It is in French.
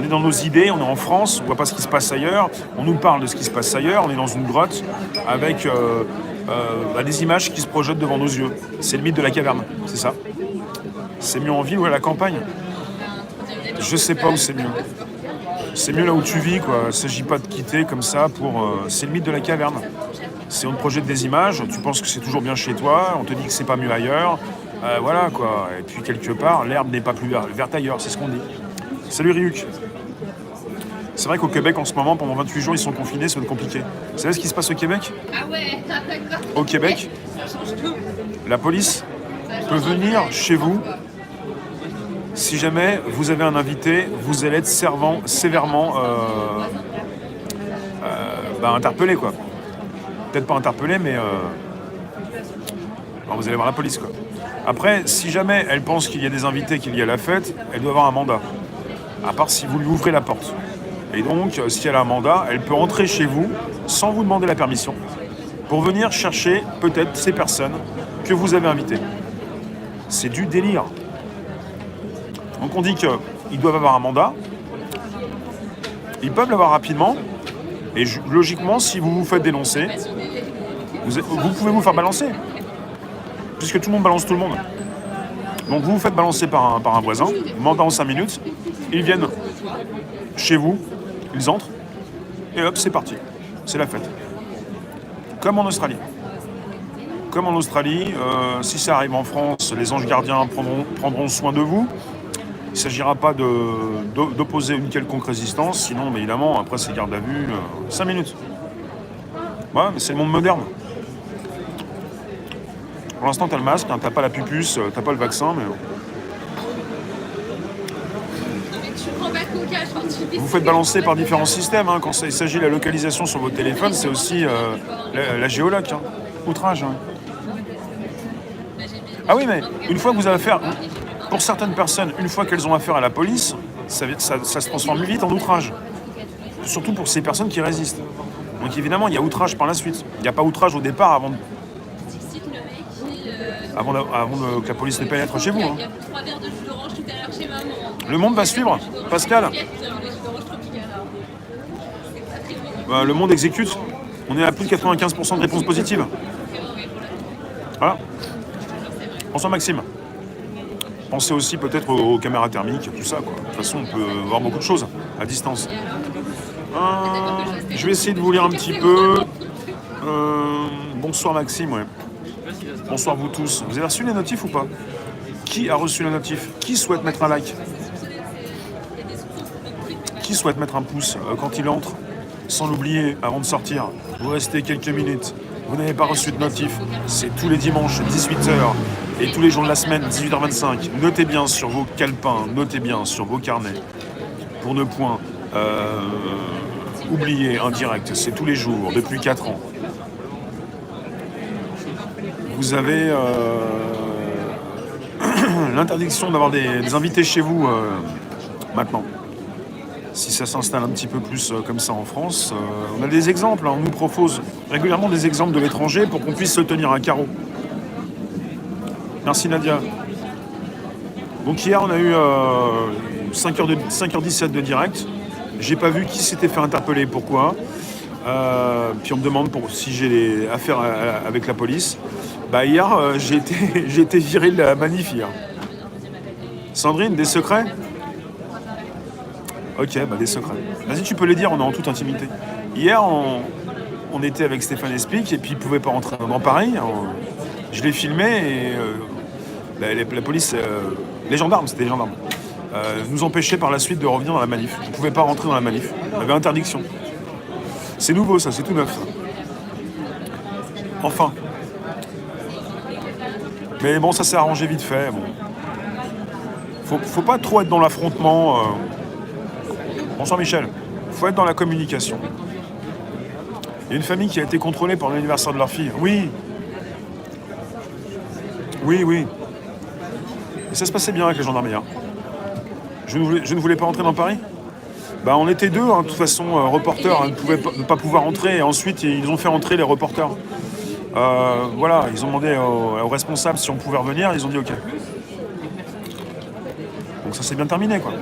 est dans nos idées, on est en France, on voit pas ce qui se passe ailleurs, on nous parle de ce qui se passe ailleurs, on est dans une grotte avec des images qui se projettent devant nos yeux. C'est le mythe de la caverne, c'est ça. C'est mieux en ville ou à la campagne? Je sais pas où c'est mieux. C'est mieux là où tu vis, quoi. Il ne s'agit pas de quitter comme ça pour... C'est le mythe de la caverne. C'est on te projette des images, tu penses que c'est toujours bien chez toi, on te dit que c'est pas mieux ailleurs. Voilà, quoi. Et puis quelque part, l'herbe n'est pas plus verte ailleurs, c'est ce qu'on dit. Salut Ryuk. C'est vrai qu'au Québec, en ce moment, pendant 28 jours, ils sont confinés, ça va être compliqué. Vous savez ce qui se passe au Québec? Ah ouais, d'accord. Au Québec, la police peut venir chez vous. Si jamais vous avez un invité, vous allez être sévèrement interpellé, quoi. Peut-être pas interpellé, mais vous allez voir la police, quoi. Après, si jamais elle pense qu'il y a des invités, qu'il y a la fête, elle doit avoir un mandat. À part si vous lui ouvrez la porte. Et donc, si elle a un mandat, elle peut entrer chez vous sans vous demander la permission pour venir chercher peut-être ces personnes que vous avez invitées. C'est du délire. Donc on dit qu'ils doivent avoir un mandat, ils peuvent l'avoir rapidement, et logiquement, si vous vous faites dénoncer, vous pouvez vous faire balancer, puisque tout le monde balance tout le monde. Donc vous vous faites balancer par un voisin, mandat en 5 minutes, ils viennent chez vous, ils entrent, et hop, c'est parti, c'est la fête. Comme en Australie. Comme en Australie, si ça arrive en France, les anges gardiens prendront soin de vous. Il ne s'agira pas d'opposer une quelconque résistance, sinon, évidemment, après, c'est garde à vue, 5 minutes. Ouais, mais c'est le monde moderne. Pour l'instant, t'as le masque, hein, t'as pas la pupuce, t'as pas le vaccin, mais... Vous faites balancer par différents systèmes, hein. Quand il s'agit de la localisation sur votre téléphone, c'est aussi la géoloc, hein. Outrage. Hein. Ah oui, mais une fois que vous avez affaire... Pour certaines personnes, une fois qu'elles ont affaire à la police, ça se transforme vite en outrage. Surtout pour ces personnes qui résistent. Donc évidemment, il y a outrage par la suite. Il n'y a pas outrage au départ avant que la police ne pénètre chez vous. Hein. Le monde va suivre, Pascal. Le monde exécute. On est à plus de 95% de réponses positives. Voilà. Bonsoir Maxime. Pensez aussi peut-être aux caméras thermiques, tout ça, quoi. De toute façon, on peut voir beaucoup de choses à distance. Je vais essayer de vous lire un petit peu. Bonsoir Maxime, ouais. Bonsoir vous tous. Vous avez reçu les notifs ou pas? Qui a reçu les notifs? Qui souhaite mettre un like? Qui souhaite mettre un pouce quand il entre? Sans l'oublier, avant de sortir, vous restez quelques minutes. Vous n'avez pas reçu de notif. C'est tous les dimanches, 18h. Et tous les jours de la semaine, 18h25, notez bien sur vos calepins, notez bien sur vos carnets, pour ne point oublier un direct, c'est tous les jours, depuis 4 ans. Vous avez l'interdiction d'avoir des invités chez vous maintenant. Si ça s'installe un petit peu plus comme ça en France, on a des exemples, hein, on nous propose régulièrement des exemples de l'étranger pour qu'on puisse se tenir à carreau. Merci Nadia. Donc hier on a eu 5h17 de direct. J'ai pas vu qui s'était fait interpeller, pourquoi. Puis on me demande si j'ai des affaires avec la police. Hier j'ai été viré de la manif hier. Sandrine, des secrets? Ok, des secrets. Vas-y, tu peux les dire, on est en toute intimité. Hier on était avec Stéphane Espic et puis il pouvait pas rentrer dans Paris. Je l'ai filmé et la police, les gendarmes, c'était les gendarmes, nous empêchaient par la suite de revenir dans la manif. On ne pouvait pas rentrer dans la manif. On avait interdiction. C'est nouveau ça, c'est tout neuf ça. Enfin. Mais bon, ça s'est arrangé vite fait. Bon. Faut pas trop être dans l'affrontement. Bonsoir Michel. Faut être dans la communication. Il y a une famille qui a été contrôlée pour l'anniversaire de leur fille. Oui. Oui. Et ça se passait bien avec les gendarmes hier. Je ne voulais pas entrer dans Paris. On était deux, hein, de toute façon, reporters, ne pouvaient pas pouvoir entrer. Et ensuite, ils ont fait entrer les reporters. Ils ont demandé aux responsables si on pouvait revenir. Ils ont dit OK. Donc ça s'est bien terminé, quoi.